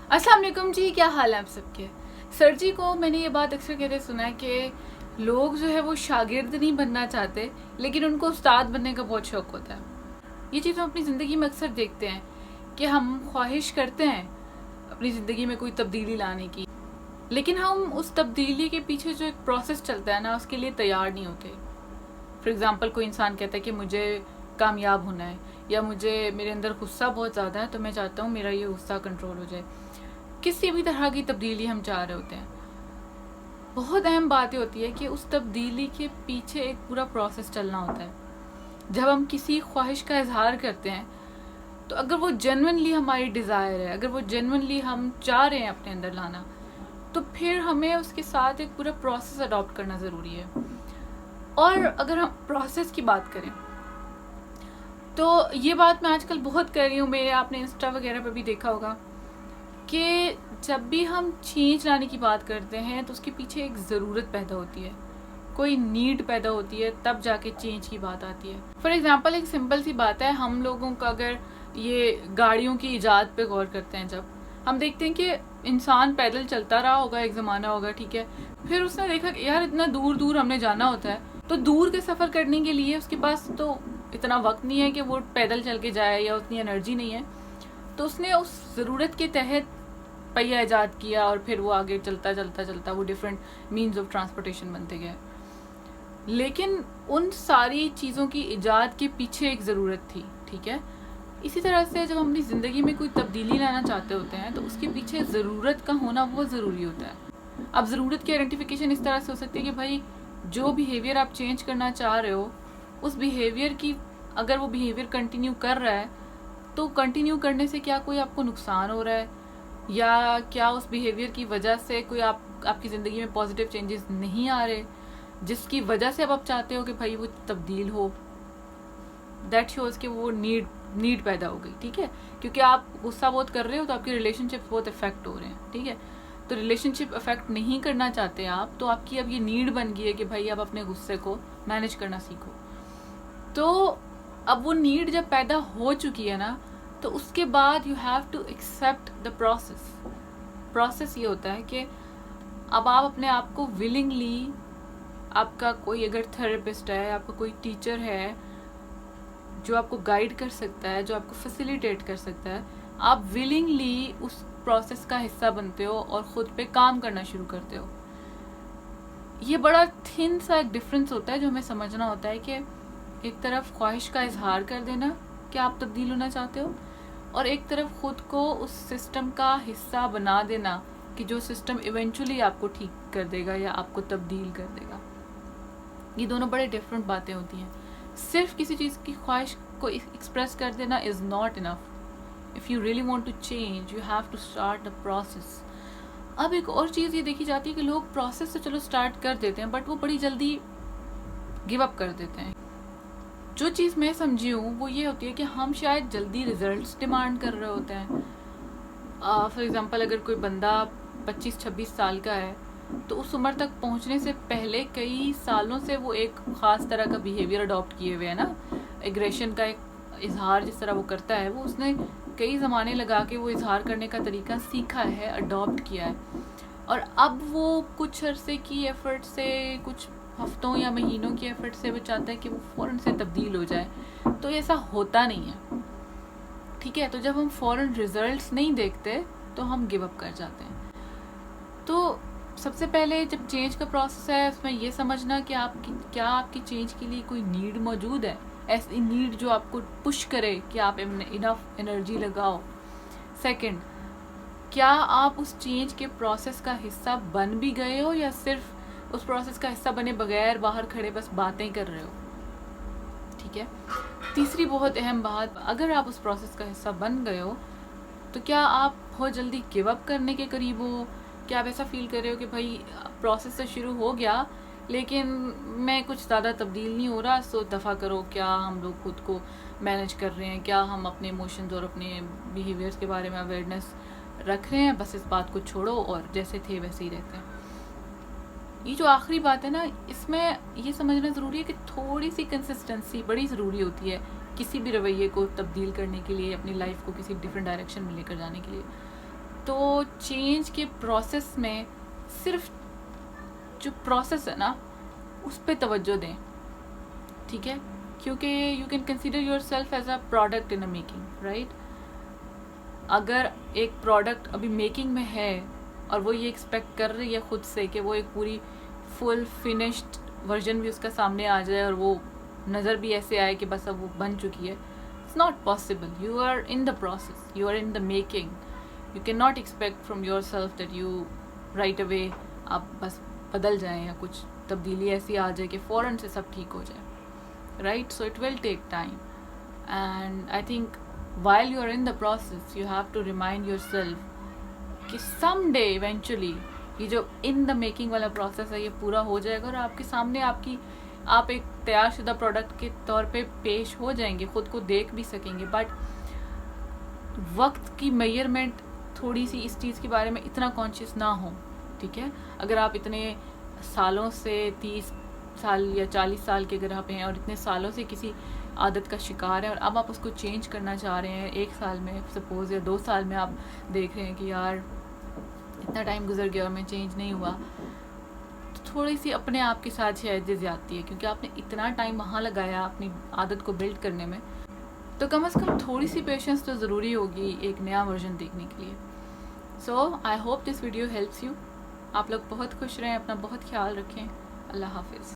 अस्सलाम वालेकुम जी, क्या हाल है आप सबके। सर जी को मैंने ये बात अक्सर कहते सुना है कि लोग जो है वो शागिर्द नहीं बनना चाहते, लेकिन उनको उस्ताद बनने का बहुत शौक होता है। ये चीज़ हम अपनी ज़िंदगी में अक्सर देखते हैं कि हम ख्वाहिश करते हैं अपनी ज़िंदगी में कोई तब्दीली लाने की, लेकिन हम उस तब्दीली के पीछे जो एक प्रोसेस चलता है ना, उसके लिए तैयार नहीं होते। फॉर एग्ज़ाम्पल, कोई इंसान कहता है कि मुझे कामयाब होना है, या मुझे मेरे अंदर गुस्सा बहुत ज़्यादा है तो मैं चाहता हूँ मेरा ये गुस्सा कंट्रोल हो जाए। किसी भी तरह की तब्दीली हम चाह रहे होते हैं, बहुत अहम बात ये होती है कि उस तब्दीली के पीछे एक पूरा प्रोसेस चलना होता है। जब हम किसी ख्वाहिश का इजहार करते हैं तो अगर वो जेन्युइनली हमारी डिज़ायर है, अगर वो जेन्युइनली हम चाह रहे हैं अपने अंदर लाना, तो फिर हमें उसके साथ एक पूरा प्रोसेस अडॉप्ट करना ज़रूरी है। और अगर हम प्रोसेस की बात करें तो ये बात मैं आजकल बहुत कर रही हूँ, मेरे आपने इंस्टा वगैरह पर भी देखा होगा कि जब भी हम चेंज लाने की बात करते हैं तो उसके पीछे एक ज़रूरत पैदा होती है, कोई नीड पैदा होती है, तब जाके चेंज की बात आती है। फॉर एग्जांपल, एक सिंपल सी बात है, हम लोगों का अगर ये गाड़ियों की ईजाद पे गौर करते हैं, जब हम देखते हैं कि इंसान पैदल चलता रहा होगा, एक ज़माना होगा, ठीक है, फिर उसने देखा कि यार इतना दूर दूर हमने जाना होता है, तो दूर के सफ़र करने के लिए उसके पास तो इतना वक्त नहीं है कि वो पैदल चल के जाए, या उतनी एनर्जी नहीं है, तो उसने उस ज़रूरत के तहत पहिया ईजाद किया, और फिर वो आगे चलता चलता चलता वो डिफरेंट मीन्स ऑफ ट्रांसपोर्टेशन बनते गए। लेकिन उन सारी चीज़ों की ईजाद के पीछे एक ज़रूरत थी, ठीक है। इसी तरह से जब हम अपनी ज़िंदगी में कोई तब्दीली लाना चाहते होते हैं तो उसके पीछे ज़रूरत का होना बहुत ज़रूरी होता है। अब ज़रूरत की आइडेंटिफिकेशन इस तरह से हो सकती है कि भाई जो बिहेवियर आप चेंज करना चाह रहे हो, उस बिहेवियर की अगर वो बिहेवियर कंटिन्यू कर रहा है तो कंटिन्यू करने से क्या कोई आपको नुकसान हो रहा है, या क्या उस बिहेवियर की वजह से कोई आपकी ज़िंदगी में पॉजिटिव चेंजेस नहीं आ रहे, जिसकी वजह से अब आप चाहते हो कि भाई वो तब्दील हो। दैट शोज़ कि वो नीड पैदा हो गई, ठीक है, क्योंकि आप गुस्सा बहुत कर रहे हो तो आपके रिलेशनशिप बहुत इफेक्ट हो रहे हैं, ठीक है। तो रिलेशनशिप इफेक्ट नहीं करना चाहते आप, तो आपकी अब ये नीड बन गई है कि भाई आप अपने गुस्से को मैनेज करना सीखो। तो अब वो नीड जब पैदा हो चुकी है ना, तो उसके बाद you have to accept the process ये होता है कि अब आप अपने आप को विलिंगली, आपका कोई अगर थेरेपिस्ट है, आपका कोई टीचर है जो आपको गाइड कर सकता है, जो आपको फैसिलिटेट कर सकता है, आप विलिंगली उस प्रोसेस का हिस्सा बनते हो और ख़ुद पे काम करना शुरू करते हो। ये बड़ा थिन सा एक डिफरेंस होता है जो हमें समझना होता है कि एक तरफ ख्वाहिश का इजहार कर देना कि आप तब्दील होना चाहते हो, और एक तरफ ख़ुद को उस सिस्टम का हिस्सा बना देना कि जो सिस्टम इवेंचुअली आपको ठीक कर देगा या आपको तब्दील कर देगा। ये दोनों बड़े डिफरेंट बातें होती हैं। सिर्फ किसी चीज़ की ख्वाहिश को एक्सप्रेस कर देना is not enough. If you really want to change, you have to start the process. अब एक और चीज़ ये देखी जाती है कि लोग प्रोसेस तो चलो स्टार्ट कर देते हैं, बट वो बड़ी जल्दी गिव अप कर देते हैं। जो चीज़ मैं समझी हूँ वो ये होती है कि हम शायद जल्दी रिजल्ट्स डिमांड कर रहे होते हैं। फॉर एग्ज़ाम्पल, अगर कोई बंदा 25-26 साल का है तो उस उम्र तक पहुंचने से पहले कई सालों से वो एक ख़ास तरह का बिहेवियर अडॉप्ट किए हुए है ना, एग्रेशन का एक इजहार जिस तरह वो करता है, वो उसने कई ज़माने लगा के वो इजहार करने का तरीका सीखा है, अडॉप्ट किया है, और अब वो कुछ अरसे की एफ़र्ट से, कुछ हफ्तों या महीनों की एफ़र्ट से वो चाहता है कि वो फ़ौरन से तब्दील हो जाए। तो ऐसा होता नहीं है, ठीक है। तो जब हम फ़ौरन रिज़ल्ट्स नहीं देखते तो हम गिव अप कर जाते हैं। तो सबसे पहले जब चेंज का प्रोसेस है, उसमें ये समझना कि आपकी चेंज के लिए कोई नीड मौजूद है, ऐसी नीड जो आपको पुश करे कि आप इनफ एनर्जी लगाओ। सेकंड, क्या आप उस चेंज के प्रोसेस का हिस्सा बन भी गए हो, या सिर्फ उस प्रोसेस का हिस्सा बने बगैर बाहर खड़े बस बातें कर रहे हो, ठीक है। तीसरी बहुत अहम बात, अगर आप उस प्रोसेस का हिस्सा बन गए हो तो क्या आप बहुत जल्दी गिव अप करने के करीब हो? क्या आप ऐसा फील कर रहे हो कि भाई प्रोसेस तो शुरू हो गया लेकिन मैं कुछ ज़्यादा तब्दील नहीं हो रहा, सो दफ़ा करो, क्या हम लोग खुद को मैनेज कर रहे हैं, क्या हम अपने इमोशंस और अपने बिहेवियर्स के बारे में अवेयरनेस रख रहे हैं, बस इस बात को छोड़ो और जैसे थे वैसे ही रहते हैं। ये जो आखिरी बात है ना, इसमें ये समझना ज़रूरी है कि थोड़ी सी कंसिस्टेंसी बड़ी ज़रूरी होती है किसी भी रवैये को तब्दील करने के लिए, अपनी लाइफ को किसी डिफरेंट डायरेक्शन में लेकर जाने के लिए। تو چینج کے پروسیس میں صرف جو پروسیس ہے نا اس پہ توجہ دیں, ٹھیک ہے, کیونکہ you can consider your self as a product in a making, right. اگر ایک پروڈکٹ ابھی میکنگ میں ہے اور وہ یہ ایکسپیکٹ کر رہی ہے خود سے کہ وہ ایک پوری فل فنشڈ ورژن بھی اس کا سامنے آ جائے اور وہ نظر بھی ایسے آئے کہ بس اب وہ بن چکی ہے, it's not possible. You are in the process, you are in the making. You can not expect from yourself that you right away آپ بس بدل جائیں یا کچھ تبدیلی ایسی آ جائے کہ فوراً سے سب ٹھیک ہو جائے, right. So it will take time, and I think while you are in the process you have to remind yourself کہ سم ڈے ایونچولی یہ جو ان دا میکنگ والا پروسیس ہے یہ پورا ہو جائے گا اور آپ کے سامنے آپ ایک تیار شدہ پروڈکٹ کے طور پہ پیش ہو جائیں گے, خود کو دیکھ بھی سکیں گے. بٹ وقت کی میئرمنٹ تھوڑی سی اس چیز کے بارے میں اتنا کانشیس نہ ہو, ٹھیک ہے. اگر آپ اتنے سالوں سے 30 سال یا 40 سال کے اگر آپ ہیں اور اتنے سالوں سے کسی عادت کا شکار ہے اور اب آپ اس کو چینج کرنا چاہ رہے ہیں 1 سال میں سپوز یا 2 سال میں, آپ دیکھ رہے ہیں کہ یار اتنا ٹائم گزر گیا اور میں چینج نہیں ہوا, تو تھوڑی سی اپنے آپ کے ساتھ شاید زیادتی ہے, کیونکہ آپ نے اتنا ٹائم وہاں لگایا اپنی عادت کو بلڈ کرنے میں, تو کم از کم تھوڑی سی پیشنس تو ضروری ہوگی ایک نیا ورژن دیکھنے کے لیے. So I hope this video helps you. آپ لوگ بہت خوش رہیں, اپنا بہت خیال رکھیں. اللہ حافظ.